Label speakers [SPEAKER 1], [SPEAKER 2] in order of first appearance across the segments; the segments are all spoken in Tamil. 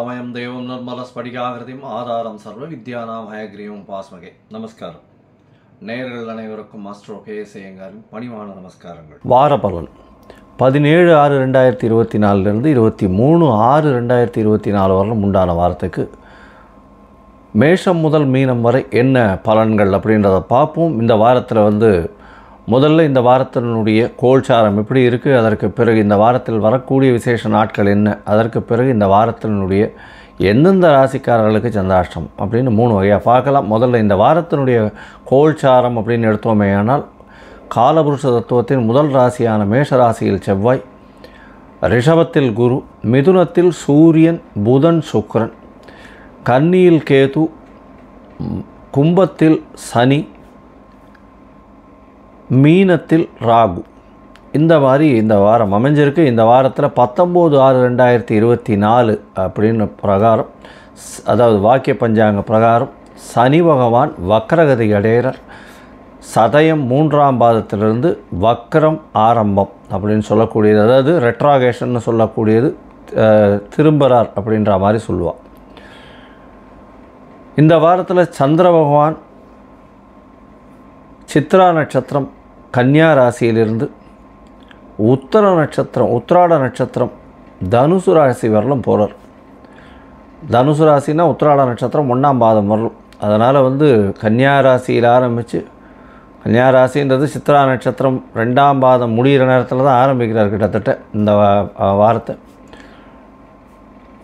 [SPEAKER 1] ஞானானந்தமயம் தேவம் நிர்மலஸ்படிகாகிருதிம் ஆதாரம் சர்வ வித்யானாம் ஹயக்ரீவம் பாஸ்மகே. நமஸ்காரம். நேயர்கள் அனைவருக்கும் மாஸ்டர் கேஎஸ்ஐயங்காரின் பணிவான நமஸ்காரங்கள்.
[SPEAKER 2] வார பலன் 17/6/2024 23/6/2024 வரலும் உண்டான வாரத்துக்கு மேஷம் முதல் மீனம் வரை என்ன பலன்கள் அப்படின்றத பார்ப்போம். இந்த வாரத்தில் முதல்ல இந்த வாரத்தினுடைய கோல்சாரம் எப்படி இருக்குது, அதற்கு பிறகு இந்த வாரத்தில் வரக்கூடிய விசேஷ நாட்கள் என்ன, அதற்கு பிறகு இந்த வாரத்தினுடைய எந்தெந்த ராசிக்காரர்களுக்கு சந்திராஷ்டம் அப்படின்னு 3 வகையாக பார்க்கலாம். முதல்ல இந்த வாரத்தினுடைய கோல்சாரம் அப்படின்னு எடுத்தோமே ஆனால் காலபுருஷ தத்துவத்தின் முதல் ராசியான மேஷ ராசியில் செவ்வாய், ரிஷபத்தில் குரு, மிதுனத்தில் சூரியன், புதன், சுக்கிரன், கன்னியில் கேது, கும்பத்தில் சனி, மீனத்தில் ராகு. இந்த மாதிரி இந்த வாரம் அமைஞ்சிருக்கு. இந்த வாரத்தில் 19/6/2024 அப்படின்னு பிரகாரம், அதாவது வாக்கிய பஞ்சாங்க பிரகாரம் சனி பகவான் வக்ரகதி அடைகிறார். சதயம் 3ஆம் பாதத்திலிருந்து வக்ரம் ஆரம்பம் அப்படின்னு சொல்லக்கூடியது, அதாவது ரெட்ராகேஷன் சொல்லக்கூடியது, திரும்புகிறார் அப்படின்ற மாதிரி சொல்லுவாள். இந்த வாரத்தில் சந்திர பகவான் சித்ரா நட்சத்திரம் கன்னியா ராசியிலிருந்து உத்திராட நட்சத்திரம் தனுசு ராசி வரலும் போகிறார். தனுசு ராசினா உத்திராட நட்சத்திரம் 1ஆம் பாதம் வரலும். அதனால் கன்னியா ராசியில் ஆரம்பித்து, கன்னியா ராசின்றது சித்ரா நட்சத்திரம் 2ஆம் பாதம் முடிகிற நேரத்தில் தான் ஆரம்பிக்கிறார் கிட்டத்தட்ட இந்த வாரத்தை.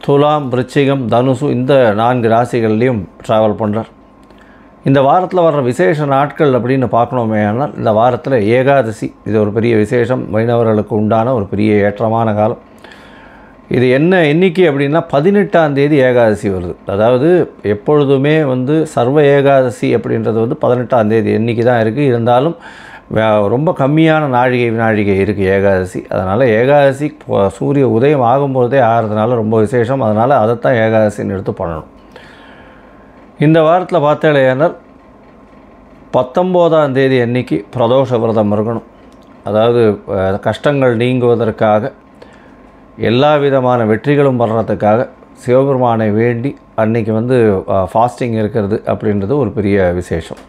[SPEAKER 2] துலாம், விருச்சிகம், தனுசு இந்த 4 ராசிகள்லேயும் ட்ராவல் பண்ணுறார். இந்த வாரத்தில் வர்ற விசேஷ நாட்கள் அப்படின்னு பார்க்கணுமே ஆனால் இந்த வாரத்தில் ஏகாதசி, இது ஒரு பெரிய விசேஷம், வைணவர்களுக்கு உண்டான ஒரு பெரிய ஏற்றமான காலம். இது என்ன எண்ணிக்கை அப்படின்னா 18ஆம் தேதி ஏகாதசி வருது. அதாவது எப்பொழுதுமே சர்வ ஏகாதசி அப்படின்றது 18ஆம் தேதி எண்ணிக்கை தான் இருக்குது. இருந்தாலும் ரொம்ப கம்மியான வினாழிகை இருக்குது ஏகாதசி. அதனால் ஏகாதசி சூரிய உதயம் ஆகும்போதே ஆகிறதுனால ரொம்ப விசேஷம். அதனால் அதைத்தான் ஏகாதசின்னு எடுத்து பண்ணணும். இந்த வாரத்தில் பார்த்தேனால் 19ஆம் தேதி அன்னைக்கு பிரதோஷ விரதம் இருக்கணும். அதாவது கஷ்டங்கள் நீங்குவதற்காக, எல்லா விதமான வெற்றிகளும் வர்றதுக்காக சிவபெருமானை வேண்டி அன்றைக்கி ஃபாஸ்டிங் இருக்கிறது அப்படின்றது ஒரு பெரிய விசேஷம்.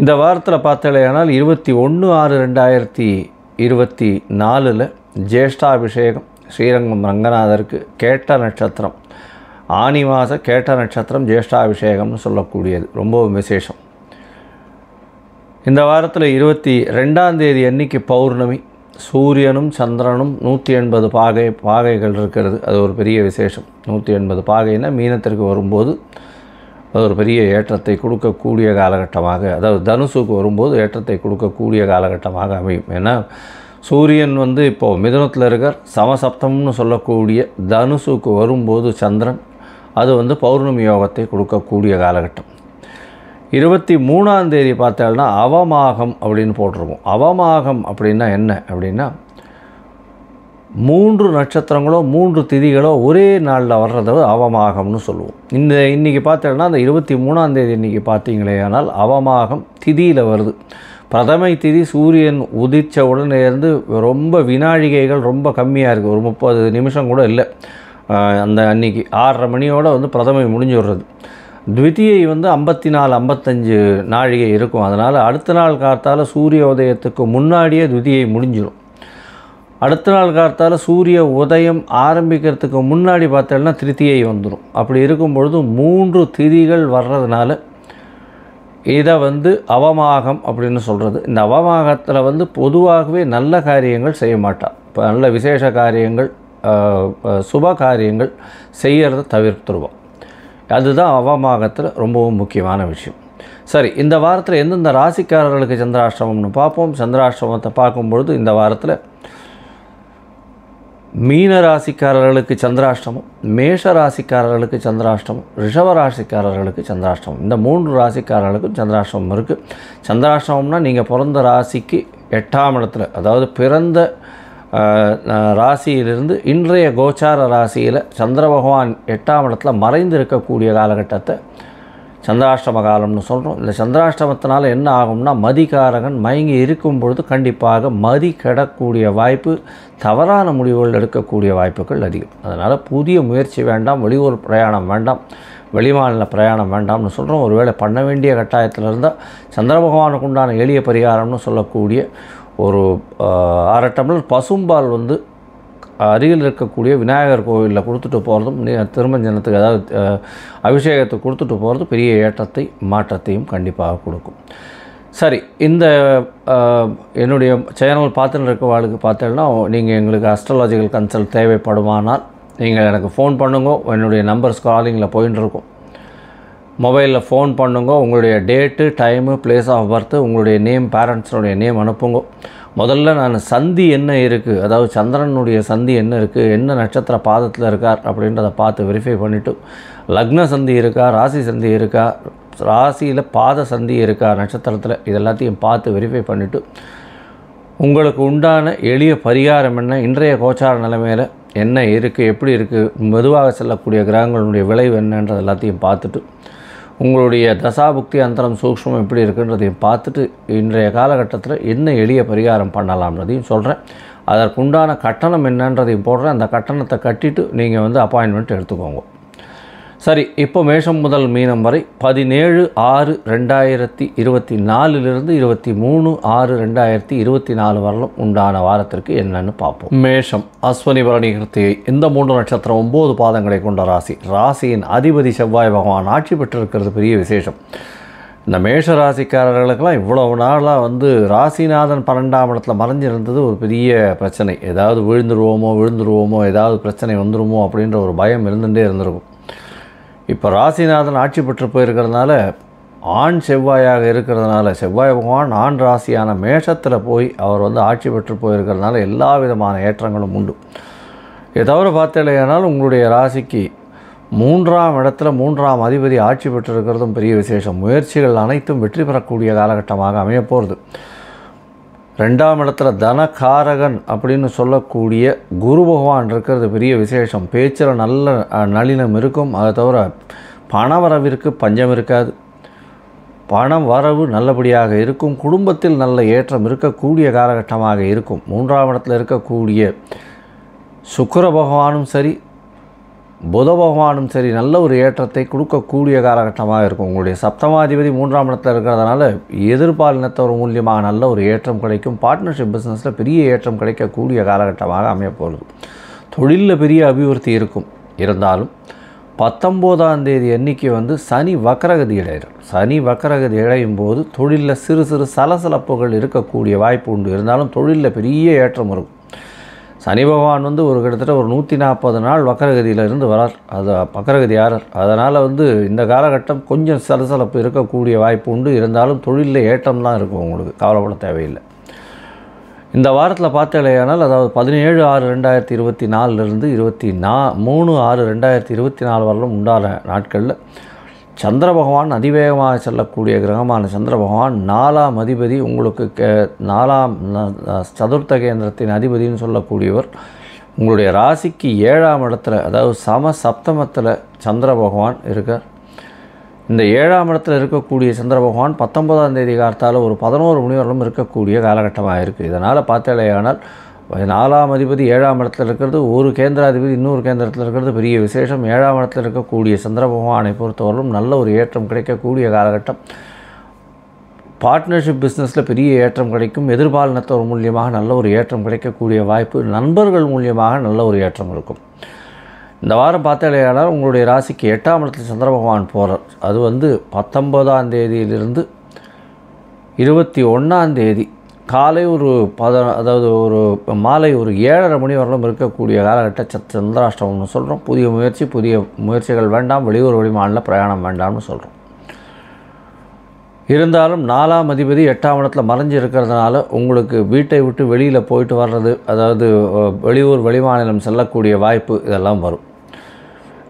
[SPEAKER 2] இந்த வாரத்தில் பார்த்தேனால் 21/6/2024 ஜேஷ்டாபிஷேகம் ஸ்ரீரங்கம் ரங்கநாதருக்கு கேட்ட நட்சத்திரம், ஆனி மாத கேட்ட நட்சத்திரம் ஜேஷ்டாபிஷேகம்னு சொல்லக்கூடியது ரொம்பவும் விசேஷம். இந்த வாரத்தில் 22ஆம் தேதி அன்னைக்கு பௌர்ணமி, சூரியனும் சந்திரனும் 180 பாகைகள் இருக்கிறது. அது ஒரு பெரிய விசேஷம். 180 பாகைன்னா மீனத்திற்கு வரும்போது அது ஒரு பெரிய ஏற்றத்தை கொடுக்கக்கூடிய காலகட்டமாக, அதாவது தனுசுக்கு வரும்போது ஏற்றத்தை கொடுக்கக்கூடிய காலகட்டமாக அமையும். ஏன்னா சூரியன் இப்போது மிதுனத்தில் இருக்கார், சமசப்தம்னு சொல்லக்கூடிய தனுசுக்கு வரும்போது சந்திரன், அது பௌர்ணமி யோகத்தை கொடுக்கக்கூடிய காலகட்டம். 23ஆம் தேதி பார்த்தோம்னா அவமாகம் அப்படின்னு போட்டிருக்கோம். அவமாகம் அப்படின்னா என்ன அப்படின்னா 3 நட்சத்திரங்களோ 3 திதிகளோ ஒரே நாளில் வர்றத அவமாகம்னு சொல்லுவோம். இன்றைக்கி பார்த்தோம்னா அந்த 23ஆம் தேதி இன்றைக்கி பார்த்தீங்களே ஆனால் அவமாகம் திதியில் வருது. பிரதமை திதி சூரியன் உதித்த உடனே இருந்து ரொம்ப வினாழிகைகள் ரொம்ப கம்மியாக இருக்குது. ஒரு 30 நிமிஷம் கூட இல்லை. அந்த அன்றைக்கி 6:30 மணியோடு பிரதமை முடிஞ்சு விடுறது. த்விதியை 54-55 நாழிகை இருக்கும். அதனால் அடுத்த நாள் காத்தால் சூரிய உதயத்துக்கு முன்னாடியே த்விதியை முடிஞ்சிடும். அடுத்த நாள் காத்தால் சூரிய உதயம் ஆரம்பிக்கிறதுக்கு முன்னாடி பார்த்தோம்னா திருத்தியை வந்துடும். அப்படி இருக்கும் பொழுது 3 திதிகள் வர்றதுனால இதை அவமாகம் அப்படின்னு சொல்கிறது. இந்த அவமாகத்தில் பொதுவாகவே நல்ல காரியங்கள் செய்ய மாட்டாள். இப்போ நல்ல விசேஷ காரியங்கள், சுப காரியங்கள் செய்கிறத தவிர்த்துருவோம். அதுதான் அவமாகத்தில் ரொம்பவும் முக்கியமான விஷயம். சரி, இந்த வாரத்தில் எந்தெந்த ராசிக்காரர்களுக்கு சந்திராஷ்டமம்னு பார்ப்போம். சந்திராஷ்டமத்தை பார்க்கும்பொழுது இந்த வாரத்தில் மீன ராசிக்காரர்களுக்கு சந்திராஷ்டமம், மேஷ ராசிக்காரர்களுக்கு சந்திராஷ்டமம், ரிஷப ராசிக்காரர்களுக்கு சந்திராஷ்டமம். இந்த 3 ராசிக்காரர்களுக்கும் சந்திராஷ்டமம் இருக்குது. சந்திராஷ்டமம்னா நீங்கள் பிறந்த ராசிக்கு 8ஆம் இடத்துல, அதாவது பிறந்த ராசியிலிருந்து இன்றைய கோச்சார ராசியில் சந்திர பகவான் 8ஆம் இடத்துல மறைந்து இருக்கக்கூடிய காலகட்டத்தை சந்திராஷ்டம காலம்னு சொல்கிறோம். இந்த சந்திராஷ்டமத்தினால என்ன ஆகும்னா, மதிகாரகன் மயங்கி இருக்கும் பொழுது கண்டிப்பாக மதி கெடக்கூடிய வாய்ப்பு, தவறான முடிவுகள் எடுக்கக்கூடிய வாய்ப்புகள் அதிகம். அதனால் புதிய முயற்சி வேண்டாம், வெளியூர் பிரயாணம் வேண்டாம், வெளிமாநில பிரயாணம் வேண்டாம்னு சொல்கிறோம். ஒருவேளை பண்ண வேண்டிய கட்டாயத்தில் இருந்தால் சந்திர பகவானுக்கு உண்டான எளிய பரிகாரம்னு சொல்லக்கூடிய ஒரு 1/2 டம்ளர் பசும்பால் வந்து அருகில் இருக்கக்கூடிய விநாயகர் கோவிலில் கொடுத்துட்டு போகிறதும், திருமஞ்சனத்துக்கு அதாவது அபிஷேகத்துக்கு கொடுத்துட்டு போகிறது பெரிய ஏற்றத்தை மாற்றத்தையும் கண்டிப்பாக கொடுக்கும். சரி, இந்த என்னுடைய சேனல் பார்த்துன்னு இருக்கவாளுக்கு பார்த்தீங்கன்னா, நீங்கள் எங்களுக்கு அஸ்ட்ராலஜிக்கல் கன்சல்ட் தேவைப்படுமானால் நீங்கள் எனக்கு ஃபோன் பண்ணுங்க. என்னுடைய நம்பர் ஸ்காலிங்கில் போயின்னு இருக்கும். மொபைலில் ஃபோன் பண்ணுங்க. உங்களுடைய date, time, place of birth, உங்களுடைய நேம், பேரண்ட்ஸனுடைய நேம் அனுப்புங்க. முதல்ல நான் சந்தி என்ன இருக்குது, அதாவது சந்திரனுடைய சந்தி என்ன இருக்குது, என்ன நட்சத்திர பாதத்தில் இருக்கார் அப்படின்றத பார்த்து வெரிஃபை பண்ணிவிட்டு, லக்ன சந்தி இருக்கா, ராசி சந்தி இருக்கா, ராசியில் பாத சந்தி இருக்கா, நட்சத்திரத்தில், இது எல்லாத்தையும் பார்த்து வெரிஃபை பண்ணிவிட்டு, உங்களுக்கு உண்டான எளிய பரிகாரம் என்ன, இன்றைய கோச்சார நிலைமையில் என்ன இருக்குது, எப்படி இருக்குது, மெதுவாக செல்லக்கூடிய கிரகங்களுடைய விளைவு என்னன்றது எல்லாத்தையும் பார்த்துட்டு, உங்களுடைய தசாபுக்தி அந்தரம் சூக்ஷ்மம் எப்படி இருக்குன்றதையும் பார்த்துட்டு, இன்றைய காலகட்டத்தில் என்ன எளிய பரிகாரம் பண்ணலாம்ன்றதையும் சொல்கிறேன். அதற்குண்டான கட்டணம் என்னன்றதையும் போடுறேன். அந்த கட்டணத்தை கட்டிட்டு நீங்கள் வந்து அப்பாயின்மெண்ட் எடுத்துக்கோங்க. சரி, இப்போ மேஷம் முதல் மீனம் வரை 17/6/2024 23/6/2024 வரலும் உண்டான வாரத்திற்கு என்னன்னு பார்ப்போம். மேஷம், அஸ்வினி, பரணி, கிருத்திகை இந்த 3 நட்சத்திரம் 9 பாதங்களை கொண்ட ராசி. ராசியின் அதிபதி செவ்வாய் பகவான் ஆட்சி பெற்றிருக்கிறது பெரிய விசேஷம். இந்த மேஷ ராசிக்காரர்களுக்கெல்லாம் இவ்வளவு நாளாக வந்து ராசிநாதன் 12ஆம் இடத்துல மறைஞ்சிருந்தது ஒரு பெரிய பிரச்சனை. ஏதாவது விழுந்துருவோமோ, ஏதாவது பிரச்சனை வந்துருமோ அப்படின்ற ஒரு பயம் இருந்துகிட்டே இருந்திருக்கும். இப்போ ராசிநாதன் ஆட்சி பெற்று போயிருக்கிறதுனால, ஆண் செவ்வாயாக இருக்கிறதுனால, செவ்வாய் பகவான் ஆண் ராசியான மேஷத்தில் போய் அவர் வந்து ஆட்சி பெற்று போயிருக்கிறதுனால எல்லா விதமான ஏற்றங்களும் உண்டு. இதை தவிர பார்த்தீங்கன்னாலும் உங்களுடைய ராசிக்கு 3ஆம் இடத்துல 3ஆம் அதிபதி ஆட்சி பெற்றிருக்கிறதும் பெரிய விசேஷம். முயற்சிகள் அனைத்தும் வெற்றி பெறக்கூடிய காலகட்டமாக அமையப்போகிறது. 2ஆம் இடத்துல தனகாரகன் அப்படின்னு சொல்லக்கூடிய குரு பகவான் இருக்கிறது பெரிய விசேஷம். பேச்சில் நல்ல நளினம் இருக்கும். அதை தவிர பணவரவிற்கு பஞ்சம் இருக்காது. பணம் வரவு நல்லபடியாக இருக்கும். குடும்பத்தில் நல்ல ஏற்றம் இருக்கக்கூடிய காலகட்டமாக இருக்கும். 3ஆம் இடத்துல இருக்கக்கூடிய சுக்கிர பகவானும் சரி, புத பகவானும் சரி நல்ல ஒரு ஏற்றத்தை கொடுக்கக்கூடிய காலகட்டமாக இருக்கும். உங்களுடைய சப்தமாதிபதி 3ஆம் இடத்துல இருக்கிறதுனால எதிர்பாலினத்தவர் மூலியமாக நல்ல ஒரு ஏற்றம் கிடைக்கும். பார்ட்னர்ஷிப் பிஸ்னஸில் பெரிய ஏற்றம் கிடைக்கக்கூடிய காலகட்டமாக அமையப்போகிறது. தொழிலில் பெரிய அபிவிருத்தி இருக்கும். இருந்தாலும் 19ஆம் தேதி அன்னைக்கு வந்து சனி வக்ரகதி இடையிறார். சனி வக்ரகதி இடையும் போது தொழிலில் சிறு சிறு சலசலப்புகள் இருக்கக்கூடிய வாய்ப்பு உண்டு. இருந்தாலும் தொழிலில் பெரிய ஏற்றம் இருக்கும். சனி பகவான் வந்து கிட்டத்தட்ட ஒரு 140 நாள் வக்கரகதியிலிருந்து வரார். அது வக்கரகதி ஆறார். அதனால் வந்து இந்த காலகட்டம் கொஞ்சம் சலசலப்பு இருக்கக்கூடிய வாய்ப்பு உண்டு. இருந்தாலும் தொழிலில் ஏற்றம் தான் இருக்கும். உங்களுக்கு கவலைப்பட தேவையில்லை. இந்த வாரத்தில் பார்த்தேனால், அதாவது 17/6/2024 23/6/2024 வரலும் உண்டான நாட்களில் சந்திர பகவான் அதிவேகமாக செல்லக்கூடிய கிரகமான சந்திர பகவான் 4ஆம் அதிபதி, உங்களுக்கு 4ஆம் சதுர்த்த கேந்திரத்தின் அதிபதினு சொல்லக்கூடியவர் உங்களுடைய ராசிக்கு 7ஆம் இடத்துல, அதாவது சப்தமத்தில் சந்திர பகவான் இருக்கார். இந்த 7ஆம் இடத்துல இருக்கக்கூடிய சந்திர பகவான் 19ஆம் தேதி காலத்தால் ஒரு 11 மணி வரலும் இருக்கக்கூடிய காலகட்டமாக இருக்குது. இதனால் பார்த்தேனால் 4ஆம் அதிபதி 7ஆம் இடத்துல இருக்கிறது, ஒரு கேந்திராதிபதி இன்னொரு கேந்திரத்தில் இருக்கிறது பெரிய விசேஷம். 7ஆம் இடத்துல இருக்கக்கூடிய சந்திர பகவானை பொறுத்தவரையும் நல்ல ஒரு ஏற்றம் கிடைக்கக்கூடிய காலகட்டம். பார்ட்னர்ஷிப் பிஸ்னஸில் பெரிய ஏற்றம் கிடைக்கும். எதிர்பாலினத்தவர் மூலியமாக நல்ல ஒரு ஏற்றம் கிடைக்கக்கூடிய வாய்ப்பு, நண்பர்கள் மூலியமாக நல்ல ஒரு ஏற்றம் இருக்கும். இந்த வாரம் பார்த்தேனால் உங்களுடைய ராசிக்கு 8ஆம் இடத்துல சந்திர பகவான் போகிறார். அது வந்து 19ஆம் தேதியிலிருந்து 21ஆம் தேதி காலை அதாவது மாலை 7:30 மணி வரலும் இருக்கக்கூடிய காலகட்ட சந்திராஷ்டமம்னு சொல்கிறோம். புதிய முயற்சிகள் வேண்டாம், வெளியூர் வெளிமாநில பிரயாணம் வேண்டாம்னு சொல்கிறோம். இருந்தாலும் 4ஆம் அதிபதி 8ஆம் இடத்துல மறைஞ்சு இருக்கிறதுனால உங்களுக்கு வீட்டை விட்டு வெளியில் போயிட்டு வர்றது, அதாவது வெளியூர் வெளிமாநிலம் செல்லக்கூடிய வாய்ப்பு இதெல்லாம் வரும்.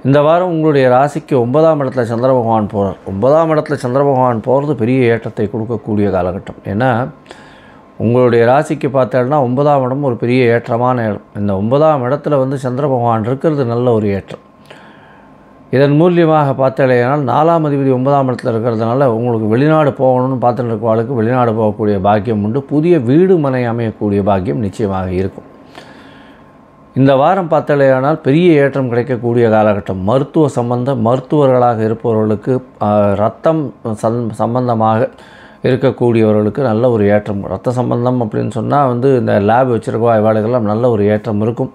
[SPEAKER 2] இந்த வாரம் உங்களுடைய ராசிக்கு 9ஆம் இடத்துல சந்திர பகவான் போகிறார். 9ஆம் இடத்துல சந்திர பகவான் போகிறது பெரிய ஏற்றத்தை கொடுக்கக்கூடிய காலகட்டம். ஏன்னா உங்களுடைய ராசிக்கு பார்த்தோன்னா 9ஆம் இடம் ஒரு பெரிய ஏற்றமான இடம். இந்த 9ஆம் இடத்துல வந்து சந்திர பகவான் இருக்கிறது நல்ல ஒரு ஏற்றம். இதன் மூலியமாக பார்த்தாலேனால் 4ஆம் அதிபதி 9ஆம் இடத்துல இருக்கிறதுனால உங்களுக்கு வெளிநாடு போகணும்னு பார்த்துட்டு இருக்கவாளுக்கு வெளிநாடு போகக்கூடிய பாக்கியம் உண்டு. புதிய வீடு மனை அமையக்கூடிய பாக்கியம் நிச்சயமாக இருக்கும். இந்த வாரம் பார்த்தாலேயானால் பெரிய ஏற்றம் கிடைக்கக்கூடிய காலகட்டம். மருத்துவர்களாக இருப்பவர்களுக்கு இரத்தம் சம்பந்தமாக இருக்கக்கூடியவர்களுக்கு நல்ல ஒரு ஏற்றம். இரத்த சம்பந்தம் அப்படின்னு சொன்னால் இந்த லேப் வச்சுருக்கவா இவாளுக்கெல்லாம் நல்ல ஒரு ஏற்றம் இருக்கும்.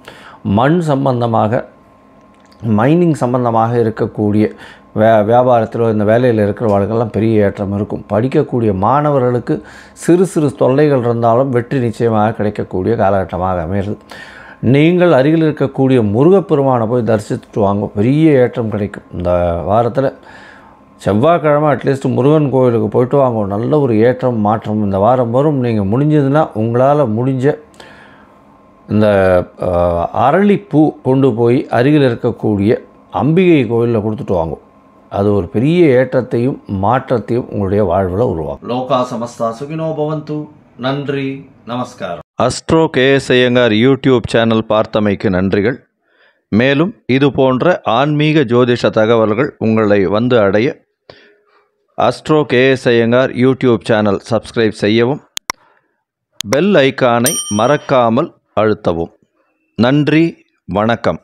[SPEAKER 2] மண் சம்பந்தமாக மைனிங் சம்பந்தமாக இருக்கக்கூடிய வியாபாரத்தில் இந்த வேலையில் இருக்கிறவர்களுக்கெல்லாம் பெரிய ஏற்றம் இருக்கும். படிக்கக்கூடிய மாணவர்களுக்கு சிறு சிறு தொல்லைகள் இருந்தாலும் வெற்றி நிச்சயமாக கிடைக்கக்கூடிய காலகட்டமாக அமைகிறது. நீங்கள் அருகில் இருக்கக்கூடிய முருகப்பெருமானை போய் தரிசித்துட்டு வாங்க, பெரிய ஏற்றம் கிடைக்கும். இந்த வாரத்தில் செவ்வாய்க்கிழமை அட்லீஸ்ட் முருகன் கோவிலுக்கு போய்ட்டு வாங்க, நல்ல ஒரு ஏற்றம் மாற்றம் இந்த வாரம் வரும். நீங்கள் முடிஞ்சதுன்னா உங்களால் முடிஞ்ச இந்த அரளிப்பூ கொண்டு போய் அருகில் இருக்கக்கூடிய அம்பிகை கோவிலில் கொடுத்துட்டு வாங்க. அது ஒரு பெரிய ஏற்றத்தையும் மாற்றத்தையும் உங்களுடைய வாழ்வில் உருவாகும்.
[SPEAKER 1] லோகா சமஸ்தா சுகினோ பவந்து. நன்றி, நமஸ்காரம்.
[SPEAKER 3] Astro KS Iyengar YouTube channel பார்த்தமைக்கு நன்றிகள். மேலும் இது போன்ற ஆன்மீக ஜோதிஷ தகவல்கள் உங்களை வந்து அடைய astro KS Iyengar YouTube channel subscribe செய்யவும், பெல் ஐக்கானை மறக்காமல் அழுத்தவும். நன்றி, வணக்கம்.